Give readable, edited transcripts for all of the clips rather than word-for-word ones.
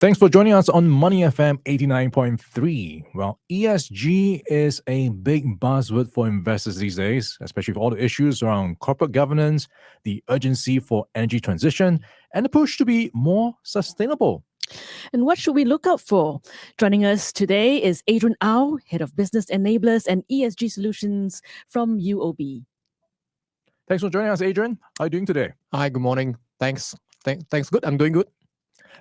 Thanks for joining us on Money FM 89.3. Well, ESG is a big buzzword for investors these days, especially with all the issues around corporate governance, the urgency for energy transition, and the push to be more sustainable. And what should we look out for? Joining us today is Adrian Ow, Head of Business Enablers and ESG Solutions from UOB. Thanks for joining us, Adrian. How are you doing today? Hi, good morning. Thanks. Good. I'm doing good.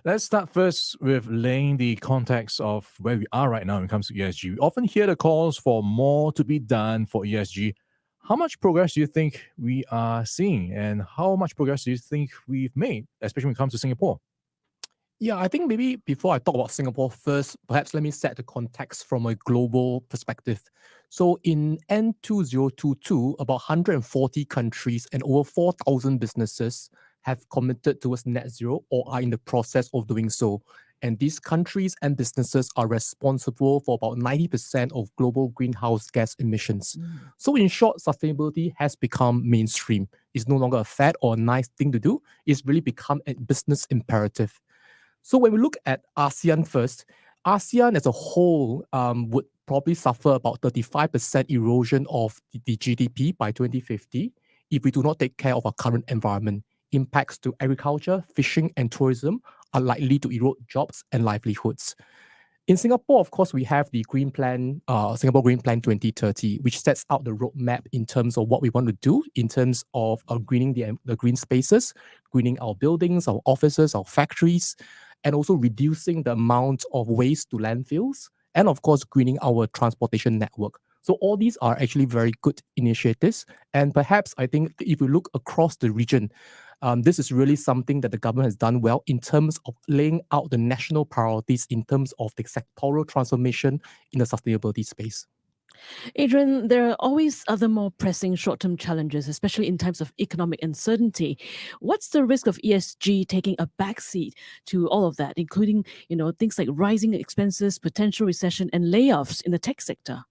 Let's start first with laying the context of where we are right now when it comes to ESG. We often hear the calls for more to be done for ESG. How much progress do you think we are seeing, and how much progress do you think we've made, especially when it comes to Singapore? Yeah, I think maybe before I talk about Singapore first, perhaps let me set the context from a global perspective. So in end 2022, about 140 countries and over 4,000 businesses have committed towards net zero or are in the process of doing so. And these countries and businesses are responsible for about 90% of global greenhouse gas emissions. So in short, sustainability has become mainstream. It's no longer a fad or a nice thing to do. It's really become a business imperative. So when we look at ASEAN first, ASEAN as a whole would probably suffer about 35% erosion of the GDP by 2050 if we do not take care of our current environment. Impacts to agriculture, fishing, and tourism are likely to erode jobs and livelihoods. In Singapore, of course, we have the Green Plan, Singapore Green Plan 2030, which sets out the roadmap in terms of what we want to do in terms of greening the green spaces, greening our buildings, our offices, our factories, and also reducing the amount of waste to landfills, and of course, greening our transportation network. So all these are actually very good initiatives. And perhaps I think if we look across the region, this is really something that the government has done well in terms of laying out the national priorities in terms of the sectoral transformation in the sustainability space. Adrian, there are always other more pressing short-term challenges, especially in times of economic uncertainty. What's the risk of ESG taking a backseat to all of that, including, things like rising expenses, potential recession, and layoffs in the tech sector?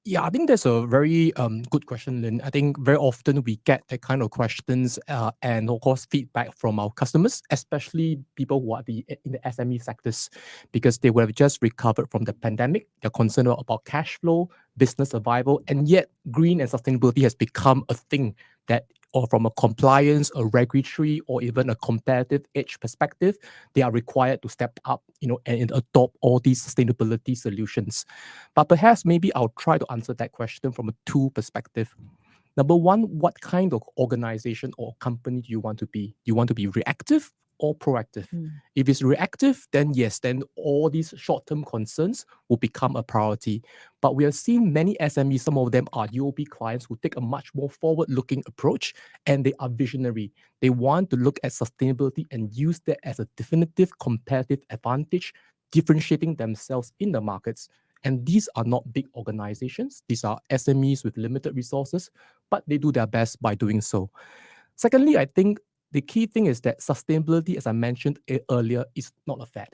Yeah, I think that's a very good question, Lynn. I think very often we get that kind of questions and of course feedback from our customers, especially people who are in the SME sectors, because they will have just recovered from the pandemic. They're concerned about cash flow, business survival, and yet green and sustainability has become a thing that, or from a compliance, a regulatory, or even a competitive edge perspective, they are required to step up, and adopt all these sustainability solutions. But perhaps maybe I'll try to answer that question from a two perspective. Number one, what kind of organization or company do you want to be? Do you want to be reactive or proactive? If it's reactive, then yes, then all these short-term concerns will become a priority. But we have seen many SMEs, some of them are UOB clients who take a much more forward-looking approach, and they are visionary. They want to look at sustainability and use that as a definitive competitive advantage, differentiating themselves in the markets. And these are not big organizations. These are SMEs with limited resources, but they do their best by doing so. Secondly, I think the key thing is that sustainability, as I mentioned earlier, is not a fad.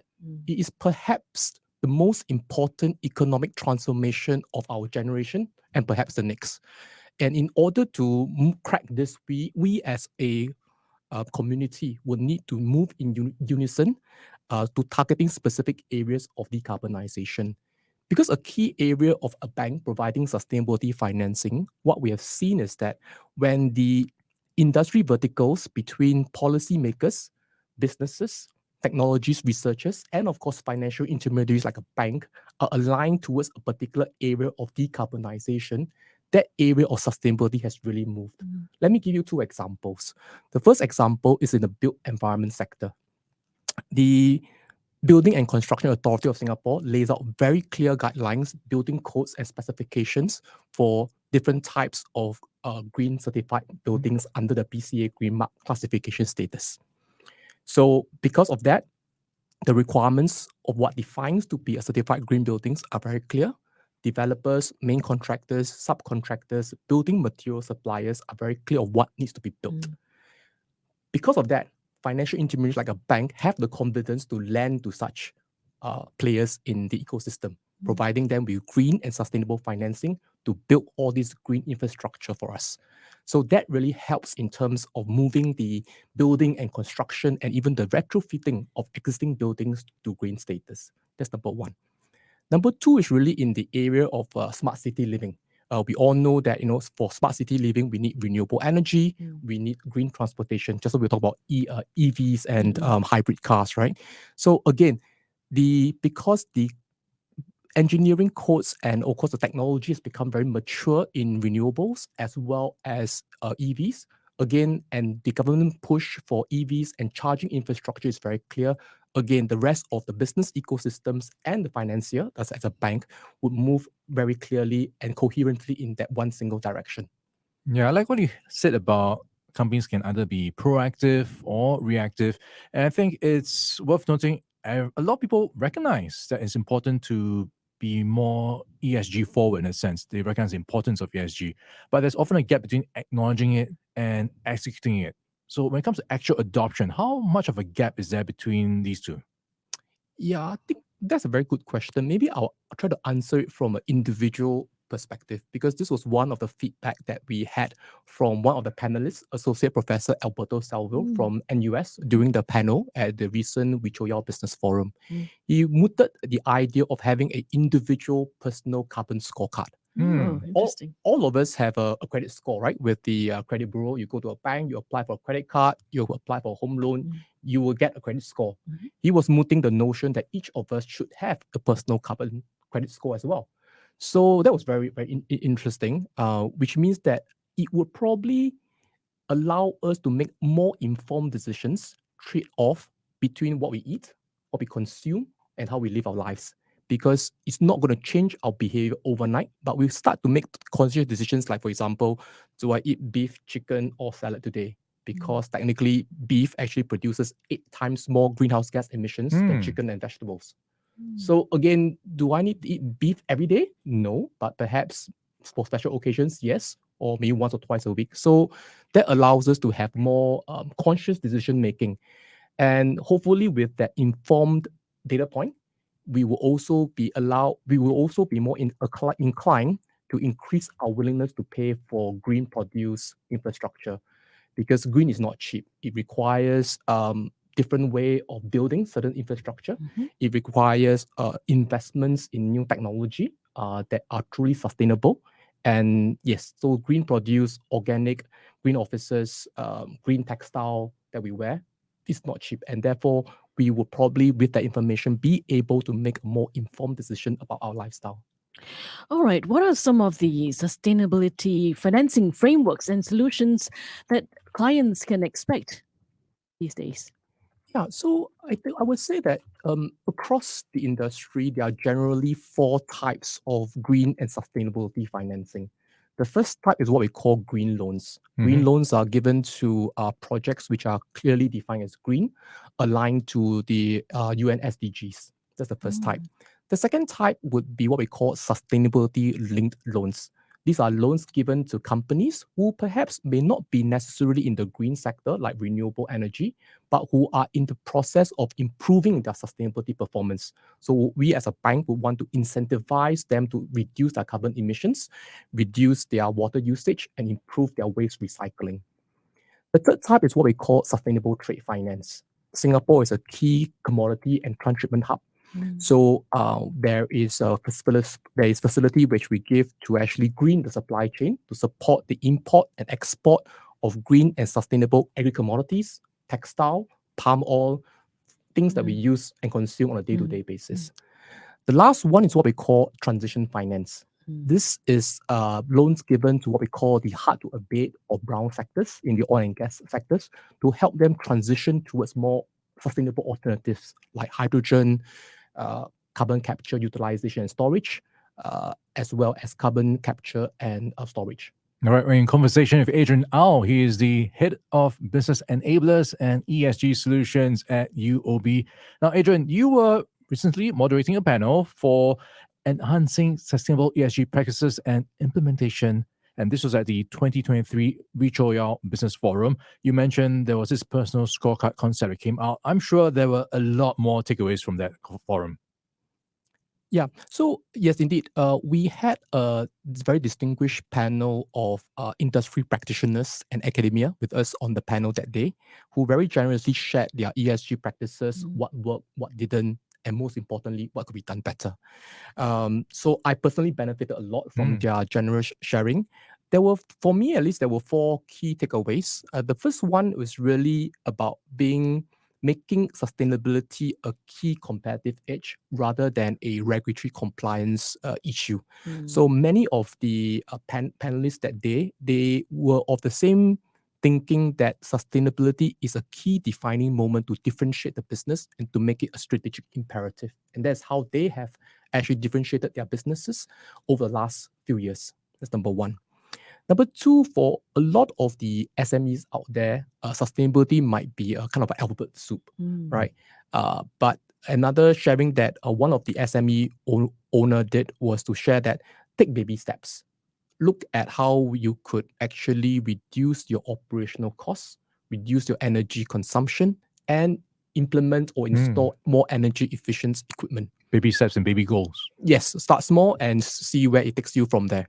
It is perhaps the most important economic transformation of our generation and perhaps the next. And in order to crack this, we as a community will need to move in unison to targeting specific areas of decarbonization. Because a key area of a bank providing sustainability financing, what we have seen is that when the industry verticals between policymakers, businesses, technologies, researchers, and of course financial intermediaries like a bank are aligned towards a particular area of decarbonization, that area of sustainability has really moved. Let me give you two examples. The first example is in the built environment sector. The Building and Construction Authority of Singapore lays out very clear guidelines, building codes and specifications for different types of green certified buildings under the PCA Green Mark classification status. So because of that, the requirements of what defines to be a certified green buildings are very clear. Developers, main contractors, subcontractors, building material suppliers are very clear of what needs to be built. Because of that, financial intermediaries like a bank have the confidence to lend to such players in the ecosystem. providing them with green and sustainable financing to build all this green infrastructure for us. So that really helps in terms of moving the building and construction and even the retrofitting of existing buildings to green status. That's number one. Number two is really in the area of smart city living. We all know that for smart city living, we need renewable energy, we need green transportation. Just so we talk about EVs and hybrid cars, right? So again, because the engineering codes and of course the technology has become very mature in renewables as well as EVs. Again, and the government push for EVs and charging infrastructure is very clear. Again, the rest of the business ecosystems and the financier, as a bank, would move very clearly and coherently in that one single direction. Yeah, I like what you said about companies can either be proactive or reactive. And I think it's worth noting a lot of people recognize that it's important to be more ESG forward in a sense. They recognize the importance of ESG, but there's often a gap between acknowledging it and executing it. So when it comes to actual adoption, how much of a gap is there between these two? Yeah, I think that's a very good question. Maybe I'll try to answer it from an individual perspective because this was one of the feedback that we had from one of the panelists, Associate Professor Alberto Salvo from NUS during the panel at the recent Wichoyao Business Forum. He mooted the idea of having an individual personal carbon scorecard. Oh, interesting. All of us have a credit score, right? With the credit bureau, you go to a bank, you apply for a credit card, you apply for a home loan, you will get a credit score. He was mooting the notion that each of us should have a personal carbon credit score as well. So that was very, very interesting, which means that it would probably allow us to make more informed decisions, trade off between what we eat, what we consume, and how we live our lives. Because it's not going to change our behavior overnight, but we start to make conscious decisions like, for example, do I eat beef, chicken, or salad today? Because technically, beef actually produces 8 times more greenhouse gas emissions than chicken and vegetables. So again, do I need to eat beef every day? No, but perhaps for special occasions, yes, or maybe once or twice a week. So that allows us to have more conscious decision making. And hopefully with that informed data point, we will also be more inclined to increase our willingness to pay for green produce infrastructure, because green is not cheap. It requires different way of building certain infrastructure. It requires investments in new technology that are truly sustainable. And yes, so green produce, organic, green offices, green textile that we wear is not cheap. And therefore, we will probably, with that information, be able to make a more informed decision about our lifestyle. All right. What are some of the sustainability financing frameworks and solutions that clients can expect these days? Yeah, so I would say that across the industry, there are generally 4 types of green and sustainability financing. The first type is what we call green loans. Green loans are given to projects which are clearly defined as green, aligned to the UN SDGs. That's the first type. The second type would be what we call sustainability-linked loans. These are loans given to companies who perhaps may not be necessarily in the green sector, like renewable energy, but who are in the process of improving their sustainability performance. So we as a bank would want to incentivize them to reduce their carbon emissions, reduce their water usage, and improve their waste recycling. The third type is what we call sustainable trade finance. Singapore is a key commodity and transshipment hub. So there is facility which we give to actually green the supply chain to support the import and export of green and sustainable agri-commodities, textile, palm oil, things that we use and consume on a day-to-day basis. The last one is what we call transition finance. This is loans given to what we call the hard-to-abate or brown sectors in the oil and gas sectors to help them transition towards more sustainable alternatives like hydrogen, carbon capture, utilization, and storage, as well as carbon capture and storage. All right, we're in conversation with Adrian Ow. He is the head of Business Enablers and ESG Solutions at UOB. Now, Adrian, you were recently moderating a panel for enhancing sustainable ESG practices and implementation. And this was at the 2023 Wichoyao Business Forum. You mentioned there was this personal scorecard concept that came out. I'm sure there were a lot more takeaways from that forum. Yeah. So yes, indeed, we had a very distinguished panel of industry practitioners and academia with us on the panel that day, who very generously shared their ESG practices, what worked, what didn't, and most importantly, what could be done better. So I personally benefited a lot from their generous sharing. There were, for me at least, there were four key takeaways. The first one was really about making sustainability a key competitive edge rather than a regulatory compliance issue. So many of the panelists that day, they were of the same thinking that sustainability is a key defining moment to differentiate the business and to make it a strategic imperative. And that's how they have actually differentiated their businesses over the last few years. That's number one. Number two, for a lot of the SMEs out there, sustainability might be a kind of an alphabet soup, right? But another sharing that one of the SME owner did was to share that take baby steps. Look at how you could actually reduce your operational costs, reduce your energy consumption, and implement or install more energy efficient equipment. Baby steps and baby goals. Yes, start small and see where it takes you from there.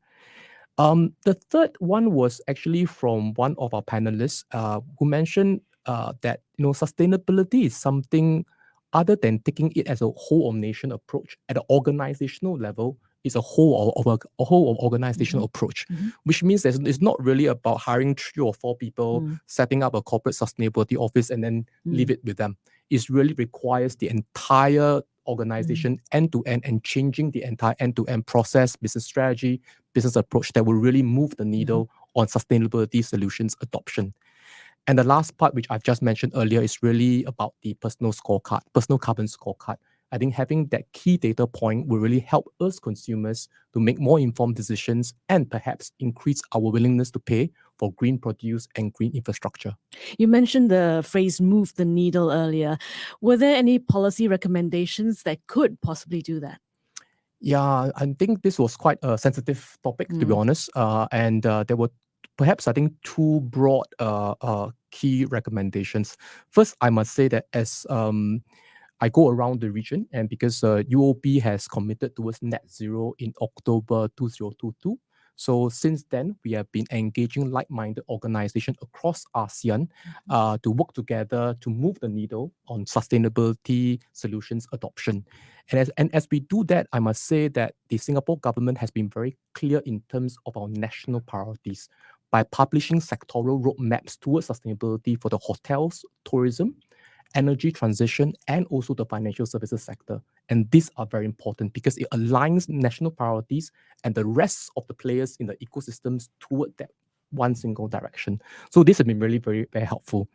The third one was actually from one of our panelists who mentioned that sustainability is something other than taking it as a whole of nation approach at an organizational level. Is a whole of organizational approach, which means that it's not really about hiring 3 or 4 people, setting up a corporate sustainability office, and then leave it with them. It really requires the entire organization end to end and changing the entire end to end process, business strategy, business approach that will really move the needle on sustainability solutions adoption. And the last part, which I've just mentioned earlier, is really about the personal carbon scorecard. I think having that key data point will really help us consumers to make more informed decisions and perhaps increase our willingness to pay for green produce and green infrastructure. You mentioned the phrase move the needle earlier. Were there any policy recommendations that could possibly do that? Yeah, I think this was quite a sensitive topic, to be honest. And there were perhaps, I think, 2 broad key recommendations. First, I must say that as I go around the region, and because UOB has committed towards net zero in October 2022. So since then, we have been engaging like-minded organizations across ASEAN to work together to move the needle on sustainability solutions adoption. And as we do that, I must say that the Singapore government has been very clear in terms of our national priorities by publishing sectoral roadmaps towards sustainability for the hotels, tourism, energy transition, and also the financial services sector. And these are very important because it aligns national priorities and the rest of the players in the ecosystems toward that one single direction. So this has been really very, very helpful.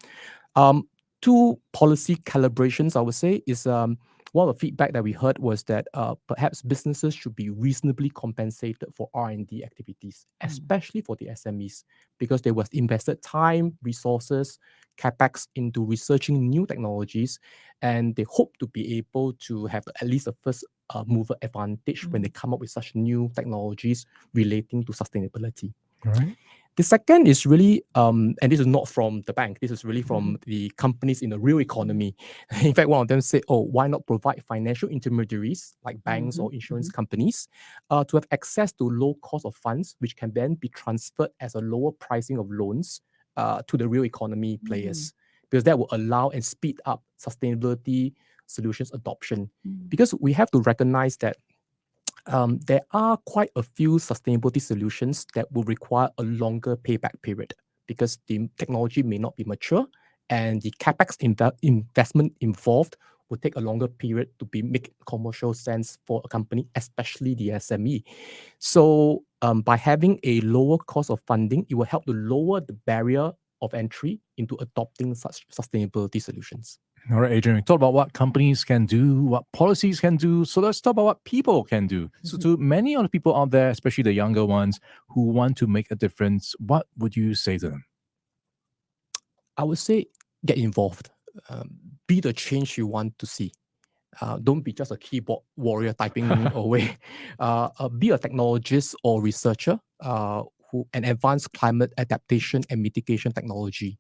2 policy calibrations, I would say, is one of the feedback that we heard was that perhaps businesses should be reasonably compensated for R&D activities, especially for the SMEs, because there was invested time, resources, capex into researching new technologies, and they hope to be able to have at least a first mover advantage when they come up with such new technologies relating to sustainability. All right. The second is really, and this is not from the bank, this is really from the companies in the real economy. In fact, one of them said, why not provide financial intermediaries like banks or insurance companies to have access to low cost of funds, which can then be transferred as a lower pricing of loans to the real economy players, because that will allow and speed up sustainability solutions adoption. Because we have to recognize that there are quite a few sustainability solutions that will require a longer payback period because the technology may not be mature and the capex investment involved will take a longer period to make commercial sense for a company, especially the SME. So by having a lower cost of funding, it will help to lower the barrier of entry into adopting such sustainability solutions. All right, Adrian, we talked about what companies can do, what policies can do. So let's talk about what people can do. So to many of the people out there, especially the younger ones who want to make a difference, what would you say to them? I would say get involved. Be the change you want to see. Don't be just a keyboard warrior typing away. Be a technologist or researcher who an advanced climate adaptation and mitigation technology.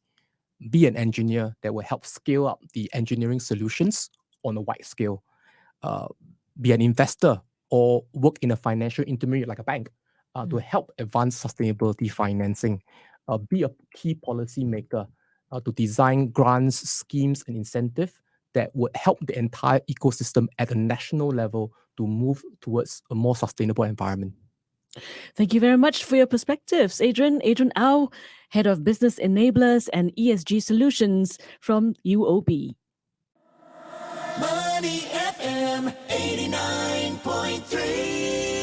Be an engineer that will help scale up the engineering solutions on a wide scale. Be an investor or work in a financial intermediary like a bank to help advance sustainability financing, be a key policy maker to design grants, schemes, and incentives that would help the entire ecosystem at a national level to move towards a more sustainable environment. Thank you very much for your perspectives, Adrian. Adrian Ow, Head of Business Enablers and ESG Solutions from UOB. Money FM 89.3.